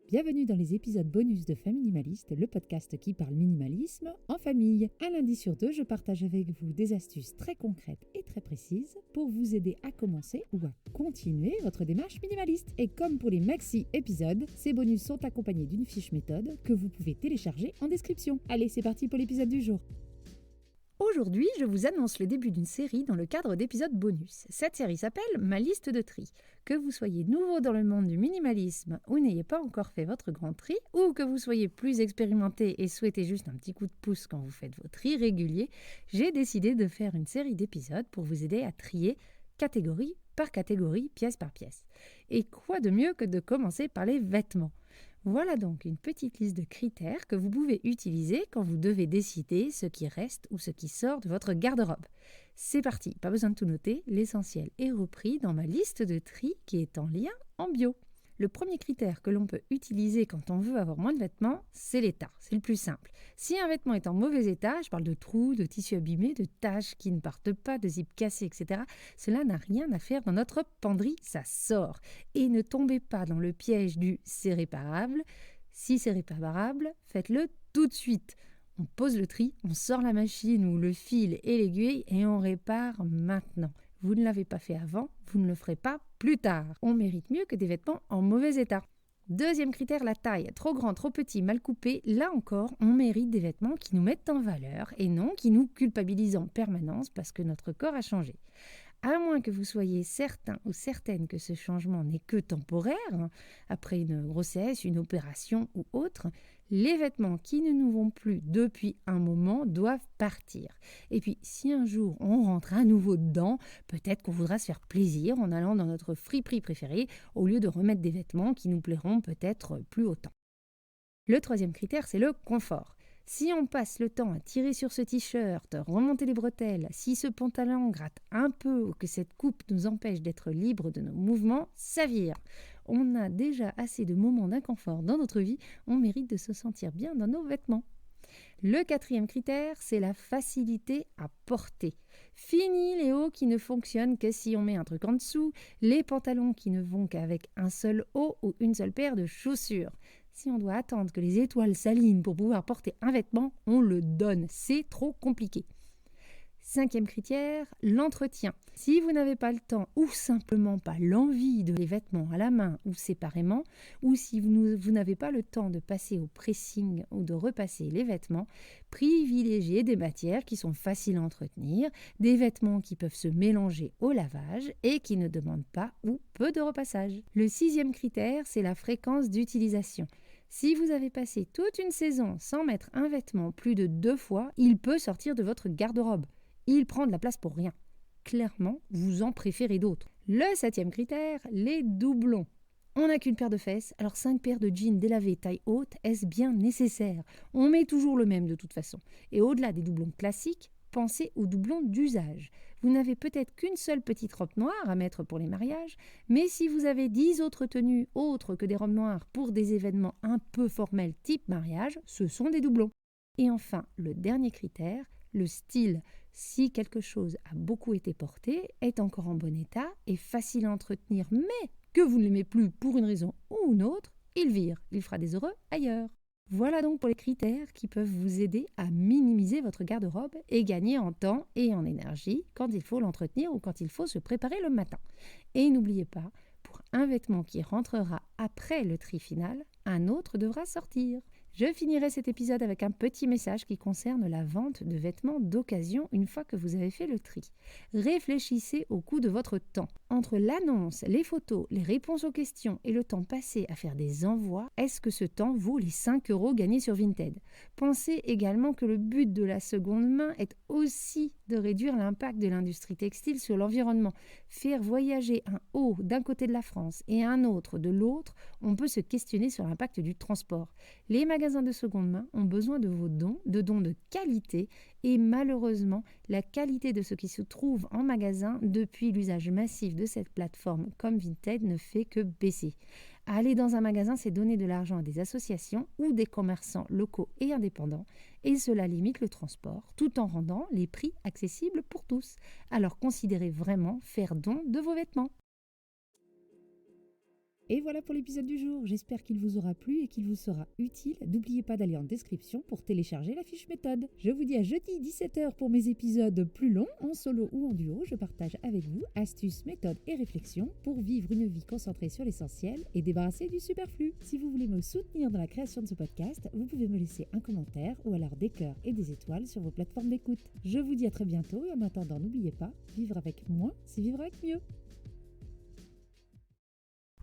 Bienvenue dans les épisodes bonus de Faminimaliste, le podcast qui parle minimalisme en famille. Un lundi sur deux, je partage avec vous des astuces très concrètes et très précises pour vous aider à commencer ou à continuer votre démarche minimaliste. Et comme pour les maxi-épisodes, ces bonus sont accompagnés d'une fiche méthode que vous pouvez télécharger en description. Allez, c'est parti pour l'épisode du jour. Aujourd'hui, je vous annonce le début d'une série dans le cadre d'épisodes bonus. Cette série s'appelle Ma liste de tri. Que vous soyez nouveau dans le monde du minimalisme ou n'ayez pas encore fait votre grand tri, ou que vous soyez plus expérimenté et souhaitez juste un petit coup de pouce quand vous faites vos tris réguliers, j'ai décidé de faire une série d'épisodes pour vous aider à trier catégorie par catégorie, pièce par pièce. Et quoi de mieux que de commencer par les vêtements ? Voilà donc une petite liste de critères que vous pouvez utiliser quand vous devez décider ce qui reste ou ce qui sort de votre garde-robe. C'est parti, pas besoin de tout noter, l'essentiel est repris dans ma liste de tri qui est en lien en bio. Le premier critère que l'on peut utiliser quand on veut avoir moins de vêtements, c'est l'état. C'est le plus simple. Si un vêtement est en mauvais état, je parle de trous, de tissus abîmés, de taches qui ne partent pas, de zips cassés, etc., cela n'a rien à faire dans notre penderie, ça sort. Et ne tombez pas dans le piège du « c'est réparable ». Si c'est réparable, faites-le tout de suite. On pose le tri, on sort la machine ou le fil et l'aiguille et on répare maintenant. Vous ne l'avez pas fait avant, vous ne le ferez pas plus tard. On mérite mieux que des vêtements en mauvais état. Deuxième critère, la taille. Trop grand, trop petit, mal coupé. Là encore, on mérite des vêtements qui nous mettent en valeur et non qui nous culpabilisent en permanence parce que notre corps a changé. À moins que vous soyez certain ou certaine que ce changement n'est que temporaire, après une grossesse, une opération ou autre, les vêtements qui ne nous vont plus depuis un moment doivent partir. Et puis, si un jour on rentre à nouveau dedans, peut-être qu'on voudra se faire plaisir en allant dans notre friperie préférée au lieu de remettre des vêtements qui nous plairont peut-être plus autant. Le troisième critère, c'est le confort. Si on passe le temps à tirer sur ce t-shirt, remonter les bretelles, si ce pantalon gratte un peu ou que cette coupe nous empêche d'être libre de nos mouvements, ça vire. On a déjà assez de moments d'inconfort dans notre vie, on mérite de se sentir bien dans nos vêtements. Le quatrième critère, c'est la facilité à porter. Fini les hauts qui ne fonctionnent que si on met un truc en dessous, les pantalons qui ne vont qu'avec un seul haut ou une seule paire de chaussures. Si on doit attendre que les étoiles s'alignent pour pouvoir porter un vêtement, on le donne. C'est trop compliqué. Cinquième critère, l'entretien. Si vous n'avez pas le temps ou simplement pas l'envie de les vêtements à la main ou séparément, ou si vous n'avez pas le temps de passer au pressing ou de repasser les vêtements, privilégiez des matières qui sont faciles à entretenir, des vêtements qui peuvent se mélanger au lavage et qui ne demandent pas ou peu de repassage. Le sixième critère, c'est la fréquence d'utilisation. Si vous avez passé toute une saison sans mettre un vêtement plus de 2 fois, il peut sortir de votre garde-robe. Il prend de la place pour rien. Clairement, vous en préférez d'autres. Le septième critère, les doublons. On n'a qu'une paire de fesses, alors 5 paires de jeans délavés taille haute, est-ce bien nécessaire ? On met toujours le même de toute façon. Et au-delà des doublons classiques, pensez aux doublons d'usage. Vous n'avez peut-être qu'une seule petite robe noire à mettre pour les mariages, mais si vous avez 10 autres tenues autres que des robes noires pour des événements un peu formels type mariage, ce sont des doublons. Et enfin, le dernier critère, le style. Si quelque chose a beaucoup été porté, est encore en bon état, est facile à entretenir, mais que vous ne l'aimez plus pour une raison ou une autre, il vire, il fera des heureux ailleurs. Voilà donc pour les critères qui peuvent vous aider à minimiser votre garde-robe et gagner en temps et en énergie quand il faut l'entretenir ou quand il faut se préparer le matin. Et n'oubliez pas, pour un vêtement qui rentrera après le tri final, un autre devra sortir. Je finirai cet épisode avec un petit message qui concerne la vente de vêtements d'occasion une fois que vous avez fait le tri. Réfléchissez au coût de votre temps. Entre l'annonce, les photos, les réponses aux questions et le temps passé à faire des envois, est-ce que ce temps vaut les 5 € gagnés sur Vinted ? Pensez également que le but de la seconde main est aussi de réduire l'impact de l'industrie textile sur l'environnement. Faire voyager un haut d'un côté de la France et un autre de l'autre, on peut se questionner sur l'impact du transport. Les magasins de seconde main ont besoin de vos dons de qualité et malheureusement, la qualité de ce qui se trouve en magasin depuis l'usage massif de cette plateforme comme Vinted ne fait que baisser. Aller dans un magasin, c'est donner de l'argent à des associations ou des commerçants locaux et indépendants et cela limite le transport tout en rendant les prix accessibles pour tous. Alors considérez vraiment faire don de vos vêtements. Et voilà pour l'épisode du jour. J'espère qu'il vous aura plu et qu'il vous sera utile. N'oubliez pas d'aller en description pour télécharger la fiche méthode. Je vous dis à jeudi 17h pour mes épisodes plus longs, en solo ou en duo. Je partage avec vous astuces, méthodes et réflexions pour vivre une vie concentrée sur l'essentiel et débarrassée du superflu. Si vous voulez me soutenir dans la création de ce podcast, vous pouvez me laisser un commentaire ou alors des cœurs et des étoiles sur vos plateformes d'écoute. Je vous dis à très bientôt et en attendant, n'oubliez pas, vivre avec moins, c'est vivre avec mieux.